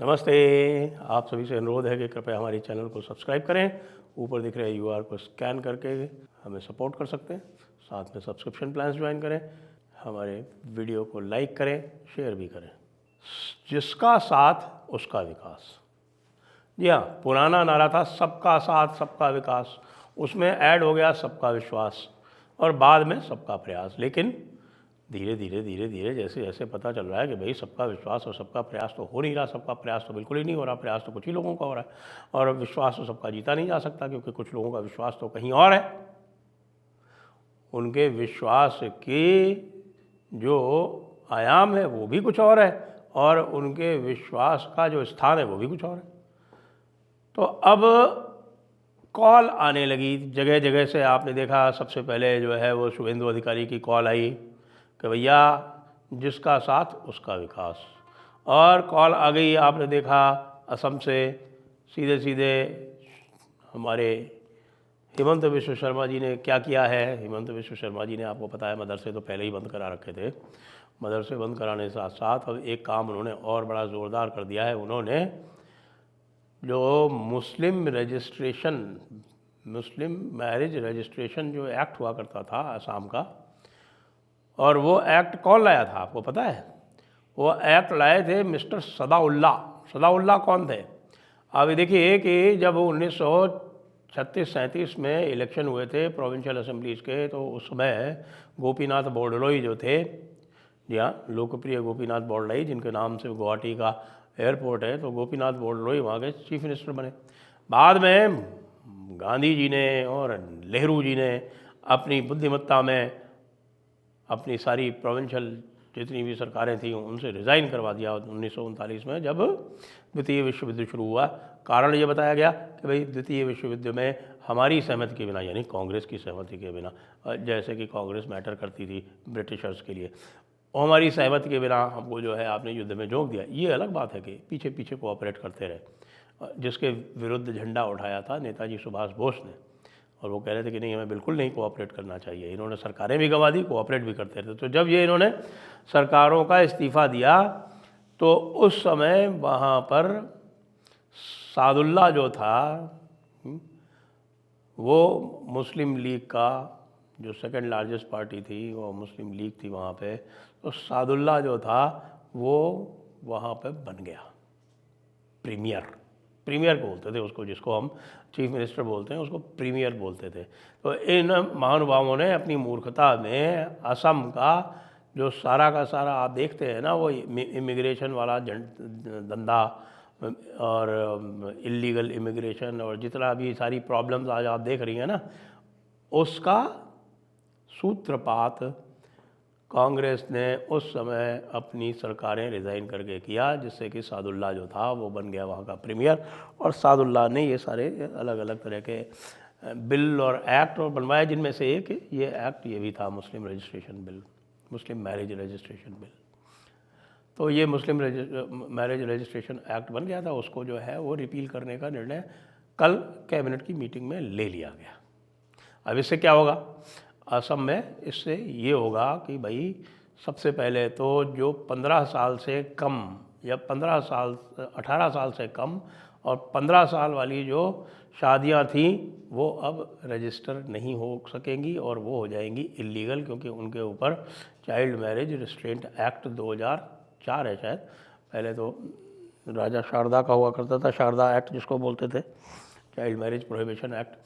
नमस्ते। आप सभी से अनुरोध है कि कृपया हमारे चैनल को सब्सक्राइब करें। ऊपर दिख रहे यूआर को स्कैन करके हमें सपोर्ट कर सकते हैं। साथ में सब्सक्रिप्शन प्लान्स ज्वाइन करें। हमारे वीडियो को लाइक करें, शेयर भी करें। जिसका साथ उसका विकास। जी हाँ, पुराना नारा था सबका साथ सबका विकास, उसमें ऐड हो गया सबका विश्वास और बाद में सबका प्रयास। लेकिन धीरे धीरे जैसे जैसे पता चल रहा है कि भाई सबका विश्वास और सबका प्रयास तो हो नहीं रहा, सबका प्रयास तो बिल्कुल ही नहीं हो रहा, प्रयास तो कुछ ही लोगों का हो रहा है और विश्वास तो सबका जीता नहीं जा सकता, क्योंकि कुछ लोगों का विश्वास तो कहीं और है। उनके विश्वास के जो आयाम है वो भी कुछ और है और उनके विश्वास का जो स्थान है वो भी कुछ और है। तो अब कॉल आने लगी जगह जगह से। आपने देखा सबसे पहले जो है वो शुभेंदु अधिकारी की कॉल आई कि भैया जिसका साथ उसका विकास, और कॉल आ गई आपने देखा असम से सीधे सीधे हमारे हिमंत विश्व शर्मा जी ने क्या किया है। हिमंत विश्व शर्मा जी ने, आपको पता है, मदरसे तो पहले ही बंद करा रखे थे। मदरसे बंद कराने के साथ साथ अब एक काम उन्होंने और बड़ा ज़ोरदार कर दिया है। उन्होंने जो मुस्लिम मैरिज रजिस्ट्रेशन जो एक्ट हुआ करता था असम का, और वो एक्ट कौन लाया था आपको पता है? वो एक्ट लाए थे मिस्टर सदाउल्ला। सदाउल्ला कौन थे? अब देखिए कि जब 1936-37 में इलेक्शन हुए थे प्रोविंशियल असेंबलीज के, तो उस समय गोपीनाथ बोरदोलोई जो थे, जी हाँ, लोकप्रिय गोपीनाथ बोरदोलोई, जिनके नाम से गुवाहाटी का एयरपोर्ट है, तो गोपीनाथ बोरदोलोई वहाँ के चीफ मिनिस्टर बने। बाद में गांधी जी ने और नेहरू जी ने अपनी बुद्धिमत्ता में अपनी सारी प्रोविंशियल जितनी भी सरकारें थीं उनसे रिज़ाइन करवा दिया 1939 में, जब द्वितीय विश्व युद्ध शुरू हुआ। कारण ये बताया गया कि भाई द्वितीय विश्व युद्ध में हमारी सहमति के बिना, यानी कांग्रेस की सहमति के बिना, जैसे कि कांग्रेस मैटर करती थी ब्रिटिशर्स के लिए, और हमारी सहमति के बिना हमको जो है आपने युद्ध में झोंक दिया। ये अलग बात है कि पीछे पीछे कोऑपरेट करते रहे, जिसके विरुद्ध झंडा उठाया था नेताजी सुभाष बोस ने, और वो कह रहे थे कि नहीं, हमें बिल्कुल नहीं कोऑपरेट करना चाहिए। इन्होंने सरकारें भी गंवा दी, कोऑपरेट भी करते थे। तो जब ये इन्होंने सरकारों का इस्तीफ़ा दिया तो उस समय वहाँ पर सादुल्ला जो था, वो मुस्लिम लीग का जो सेकंड लार्जेस्ट पार्टी थी, वो मुस्लिम लीग थी वहाँ पे, तो सादुल्ला जो था वो वहाँ पे बन गया प्रीमियर बोलते थे उसको, जिसको हम चीफ मिनिस्टर बोलते हैं उसको प्रीमियर बोलते थे। तो इन महानुभावों ने अपनी मूर्खता में असम का जो सारा का सारा आप देखते हैं ना, वो इमिग्रेशन वाला धंधा और इलीगल इमिग्रेशन और जितना भी सारी प्रॉब्लम्स आज आप देख रही हैं ना, उसका सूत्रपात कांग्रेस ने उस समय अपनी सरकारें रिज़ाइन करके किया, जिससे कि सादुल्ला जो था वो बन गया वहाँ का प्रीमियर। और सादुल्ला ने ये सारे अलग अलग तरह के बिल और एक्ट और बनवाए, जिनमें से एक ये एक्ट ये भी था Muslim registration bill, Muslim marriage registration bill. तो ये मुस्लिम मैरिज रजिस्ट्रेशन एक्ट बन गया था, उसको जो है वो रिपील करने का निर्णय कल कैबिनेट की मीटिंग में ले लिया गया। अब इससे क्या होगा असम में? इससे ये होगा कि भाई सबसे पहले तो जो 15 साल से कम या 18 साल से कम और 15 साल वाली जो शादियां थीं वो अब रजिस्टर नहीं हो सकेंगी और वो हो जाएंगी इलीगल, क्योंकि उनके ऊपर चाइल्ड मैरिज रिस्ट्रेंट एक्ट 2004 है शायद। पहले तो राजा शारदा का हुआ करता था, शारदा एक्ट जिसको बोलते थे, चाइल्ड मैरिज प्रोहिबिशन एक्ट,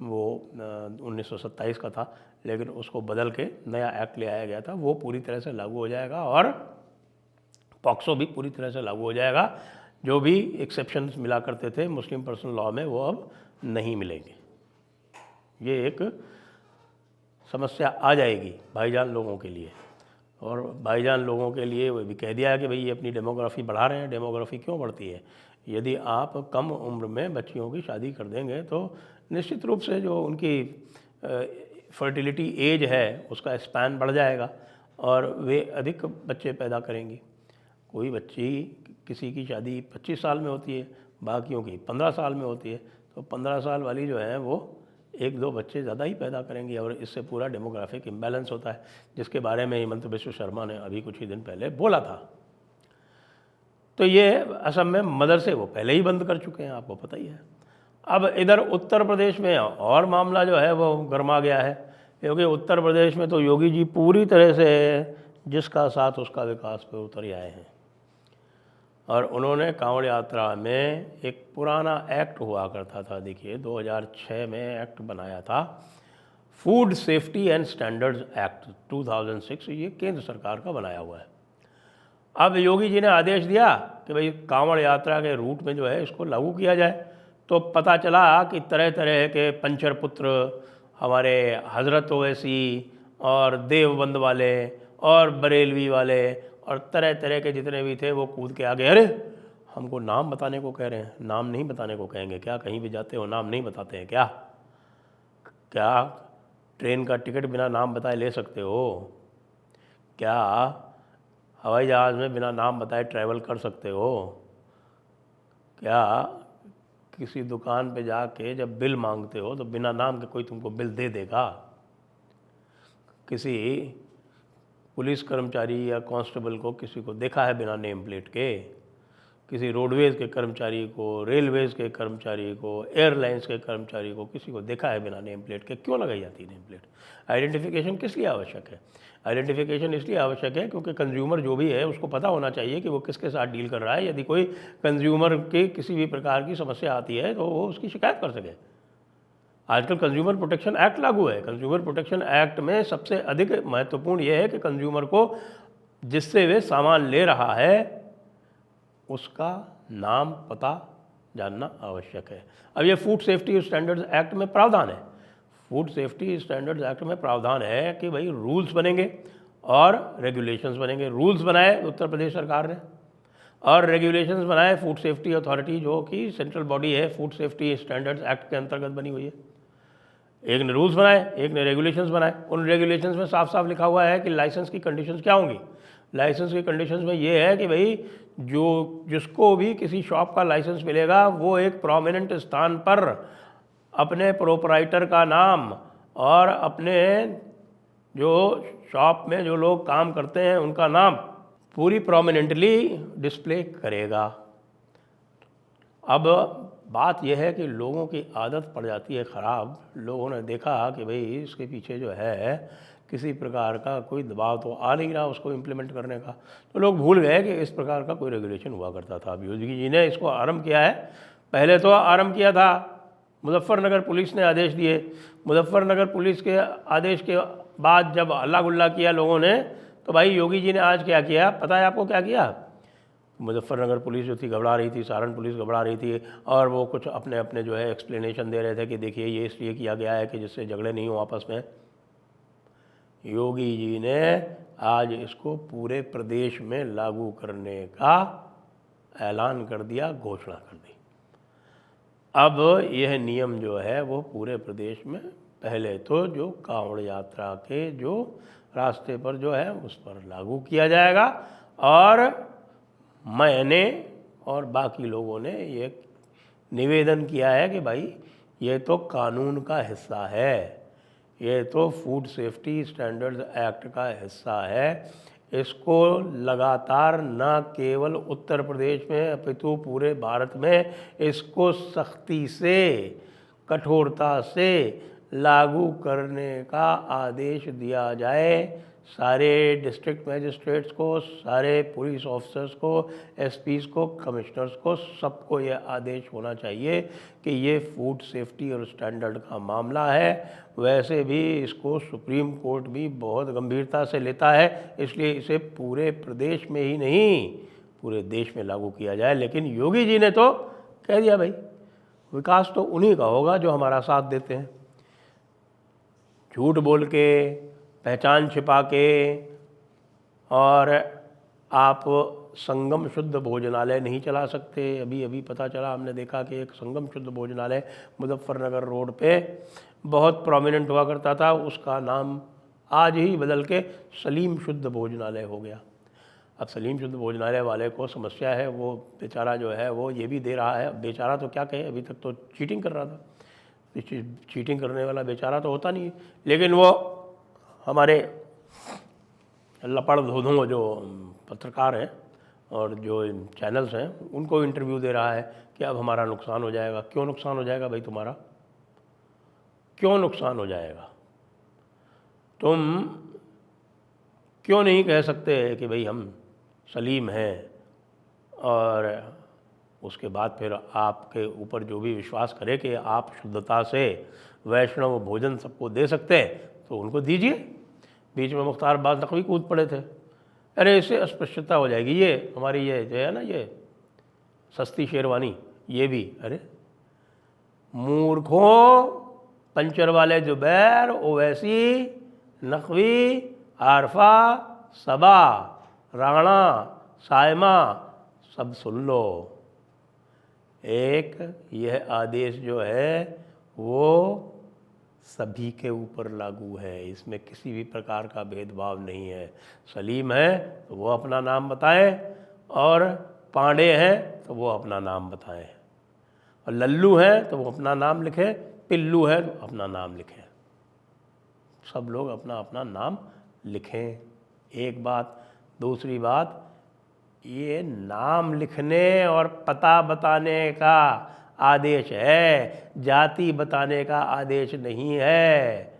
वो 1927 का था, लेकिन उसको बदल के नया एक्ट ले आया गया था। वो पूरी तरह से लागू हो जाएगा और पॉक्सो भी पूरी तरह से लागू हो जाएगा। जो भी एक्सेप्शंस मिला करते थे मुस्लिम पर्सनल लॉ में वो अब नहीं मिलेंगे। ये एक समस्या आ जाएगी भाईजान लोगों के लिए, और भाईजान लोगों के लिए वो भी कह दिया है कि भाई ये अपनी डेमोग्राफी बढ़ा रहे हैं। डेमोग्राफी क्यों बढ़ती है? यदि आप कम उम्र में बच्चियों की शादी कर देंगे तो निश्चित रूप से जो उनकी फर्टिलिटी एज है उसका स्पैन बढ़ जाएगा और वे अधिक बच्चे पैदा करेंगी। कोई बच्ची किसी की शादी 25 साल में होती है, बाकियों की 15 साल में होती है, तो 15 साल वाली जो है वो 1-2 बच्चे ज़्यादा ही पैदा करेंगी और इससे पूरा डेमोग्राफिक इम्बैलेंस होता है, जिसके बारे में हिमंत बिश्व शर्मा ने अभी कुछ ही दिन पहले बोला था। तो ये असम में मदरसे वो पहले ही बंद कर चुके हैं, आपको पता ही है। अब इधर उत्तर प्रदेश में और मामला जो है वो गर्मा गया है, क्योंकि उत्तर प्रदेश में तो योगी जी पूरी तरह से जिसका साथ उसका विकास पे उतर आए हैं। और उन्होंने कांवड़ यात्रा में एक पुराना एक्ट हुआ करता था, देखिए 2006 में एक्ट बनाया था, food safety and standards act 2006, ये केंद्र सरकार का बनाया हुआ है। अब योगी जी ने आदेश दिया कि भाई कांवड़ यात्रा के रूट में जो है इसको लागू किया जाए। तो पता चला कि तरह तरह के पंचर पुत्र, हमारे हज़रत ओवैसी और देवबंद वाले और बरेलवी वाले और तरह तरह के जितने भी थे वो कूद के आ गए। अरे हमको नाम बताने को कह रहे हैं, नाम नहीं बताने को कहेंगे क्या? कहीं भी जाते हो नाम नहीं बताते हैं क्या? क्या ट्रेन का टिकट बिना नाम बताए ले सकते हो? क्या हवाई जहाज़ में बिना नाम बताए ट्रैवल कर सकते हो? क्या किसी दुकान पे जाके जब बिल मांगते हो तो बिना नाम के कोई तुमको बिल दे देगा? किसी पुलिस कर्मचारी या कांस्टेबल को किसी को देखा है बिना नेम प्लेट के? किसी रोडवेज़ के कर्मचारी को, रेलवेज़ के कर्मचारी को, एयरलाइंस के कर्मचारी को किसी को देखा है बिना नेम प्लेट के? क्यों लगाई जाती है नेम प्लेट? आइडेंटिफिकेशन किस लिए आवश्यक है? आइडेंटिफिकेशन इसलिए आवश्यक है क्योंकि कंज्यूमर जो भी है उसको पता होना चाहिए कि वो किसके साथ डील कर रहा है। यदि कोई कंज्यूमर की किसी भी प्रकार की समस्या आती है तो वो उसकी शिकायत कर सके। आजकल कंज्यूमर प्रोटेक्शन एक्ट लागू है। कंज्यूमर प्रोटेक्शन एक्ट में सबसे अधिक महत्वपूर्ण यह है कि कंज्यूमर को जिससे वे सामान ले रहा है उसका नाम पता जानना आवश्यक है। अब ये फूड सेफ्टी स्टैंडर्ड्स एक्ट में प्रावधान है, फूड सेफ्टी स्टैंडर्ड्स एक्ट में प्रावधान है कि भाई रूल्स बनेंगे और रेगुलेशंस बनेंगे। रूल्स बनाए उत्तर प्रदेश सरकार ने और रेगुलेशंस बनाए फूड सेफ्टी अथॉरिटी, जो कि सेंट्रल बॉडी है फूड सेफ्टी स्टैंडर्ड्स एक्ट के अंतर्गत बनी हुई है। एक ने रूल्स बनाए, एक ने रेगुलेशंस बनाए। उन रेगुलेशंस में साफ साफ लिखा हुआ है कि लाइसेंस की कंडीशंस क्या होंगी। लाइसेंस की कंडीशंस में ये है कि भाई जिसको भी किसी शॉप का लाइसेंस मिलेगा वो एक प्रोमिनेंट स्थान पर अपने प्रोपराइटर का नाम और अपने जो शॉप में जो लोग काम करते हैं उनका नाम पूरी प्रोमिनेंटली डिस्प्ले करेगा। अब बात यह है कि लोगों की आदत पड़ जाती है ख़राब। लोगों ने देखा कि भाई इसके पीछे जो है किसी प्रकार का कोई दबाव तो आ नहीं रहा उसको इम्प्लीमेंट करने का, तो लोग भूल गए कि इस प्रकार का कोई रेगुलेशन हुआ करता था। अब योगी जी ने इसको आरंभ किया है। पहले तो आरंभ किया था मुजफ्फरनगर पुलिस ने आदेश दिए। मुजफ्फरनगर पुलिस के आदेश के बाद जब हल्ला गुल्ला किया लोगों ने, तो भाई योगी जी ने आज क्या किया पता है आपको? क्या किया? मुजफ्फरनगर पुलिस जो थी घबरा रही थी, सारण पुलिस घबरा रही थी और वो कुछ अपने अपने जो है एक्सप्लेनेशन दे रहे थे कि देखिए ये इसलिए किया गया है कि जिससे झगड़े नहीं हो आपस में। योगी जी ने आज इसको पूरे प्रदेश में लागू करने का ऐलान कर दिया, घोषणा कर दी। अब यह नियम जो है वो पूरे प्रदेश में पहले तो जो कांवड़ यात्रा के जो रास्ते पर जो है उस पर लागू किया जाएगा और मैंने और बाकी लोगों ने ये निवेदन किया है कि भाई ये तो कानून का हिस्सा है, ये तो फूड सेफ्टी स्टैंडर्ड्स एक्ट का हिस्सा है। इसको लगातार न केवल उत्तर प्रदेश में अपितु पूरे भारत में इसको सख्ती से, कठोरता से लागू करने का आदेश दिया जाए। सारे डिस्ट्रिक्ट मजिस्ट्रेट्स को, सारे पुलिस ऑफिसर्स को, एसपीज़ को, कमिश्नर्स को, सबको ये आदेश होना चाहिए कि ये फूड सेफ्टी और स्टैंडर्ड का मामला है। वैसे भी इसको सुप्रीम कोर्ट भी बहुत गंभीरता से लेता है, इसलिए इसे पूरे प्रदेश में ही नहीं पूरे देश में लागू किया जाए। लेकिन योगी जी ने तो कह दिया भाई विकास तो उन्हीं का होगा जो हमारा साथ देते हैं। झूठ बोल के, पहचान छिपा के और आप संगम शुद्ध भोजनालय नहीं चला सकते। अभी अभी पता चला, हमने देखा कि एक संगम शुद्ध भोजनालय मुजफ्फरनगर रोड पे बहुत प्रोमिनेंट हुआ करता था, उसका नाम आज ही बदल के सलीम शुद्ध भोजनालय हो गया। अब सलीम शुद्ध भोजनालय वाले को समस्या है, वो बेचारा जो है वो ये भी दे रहा है। बेचारा तो क्या कहे, अभी तक तो चीटिंग कर रहा था। चीटिंग करने वाला बेचारा तो होता नहीं है, लेकिन वो हमारे लपड़ धोधों जो पत्रकार हैं और जो चैनल्स हैं उनको इंटरव्यू दे रहा है कि अब हमारा नुकसान हो जाएगा। क्यों नुकसान हो जाएगा भाई तुम्हारा? क्यों नुकसान हो जाएगा? तुम क्यों नहीं कह सकते कि भाई हम सलीम हैं, और उसके बाद फिर आपके ऊपर जो भी विश्वास करे कि आप शुद्धता से वैष्णव भोजन सबको दे सकते हैं तो उनको दीजिए। बीच में मुख्तार अब्बास नकवी कूद पड़े थे। अरे इससे अस्पष्टता हो जाएगी, ये हमारी ये जो है ना, ये सस्ती शेरवानी, ये भी अरे मूर्खों, पंचर वाले जुबैर, ओवैसी, नकवी, आरफा, सबा, राणा, सायमा, सब सुन लो। एक यह आदेश जो है वो सभी के ऊपर लागू है, इसमें किसी भी प्रकार का भेदभाव नहीं है। सलीम है तो वो अपना नाम बताएं, और पांडे हैं तो वो अपना नाम बताएं, और लल्लू हैं तो वो अपना नाम लिखें, पिल्लू है तो अपना नाम लिखें। सब लोग अपना अपना नाम लिखें, एक बात। दूसरी बात, ये नाम लिखने और पता बताने का आदेश है, जाति बताने का आदेश नहीं है।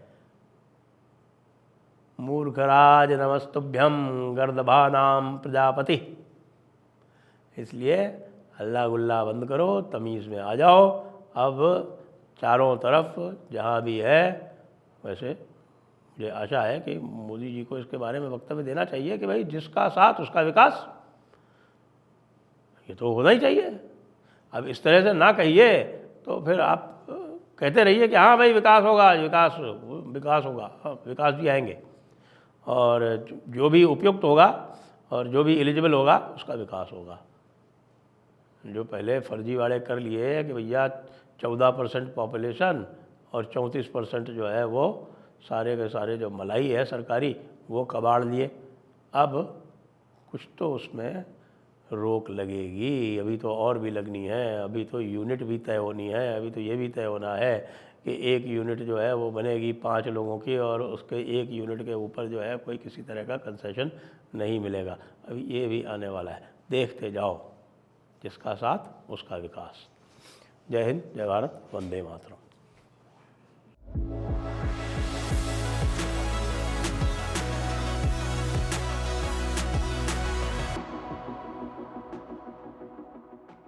मूर्खराज नमस्तुभ्यम गर्दभानाम प्रजापति। इसलिए हल्ला गुल्ला बंद करो, तमीज़ में आ जाओ। अब चारों तरफ जहाँ भी है, वैसे मुझे आशा है कि मोदी जी को इसके बारे में वक्तव्य देना चाहिए कि भाई जिसका साथ उसका विकास, ये तो होना ही चाहिए। अब इस तरह से ना कहिए तो फिर आप कहते रहिए कि हाँ भाई विकास होगा, विकास होगा, हाँ विकास भी आएंगे, और जो भी उपयुक्त होगा और जो भी एलिजिबल होगा उसका विकास होगा। जो पहले फर्जीवाड़े कर लिए कि भैया 14% पॉपुलेशन और 34% जो है वो सारे के सारे जो मलाई है सरकारी वो कबाड़ लिए, अब कुछ तो उसमें रोक लगेगी। अभी तो और भी लगनी है, अभी तो यूनिट भी तय होनी है, अभी तो ये भी तय होना है कि एक यूनिट जो है वो बनेगी 5 लोगों की, और उसके एक यूनिट के ऊपर जो है कोई किसी तरह का कंसेशन नहीं मिलेगा। अभी ये भी आने वाला है, देखते जाओ। जिसका साथ उसका विकास। जय हिंद, जय भारत, वंदे मातरम।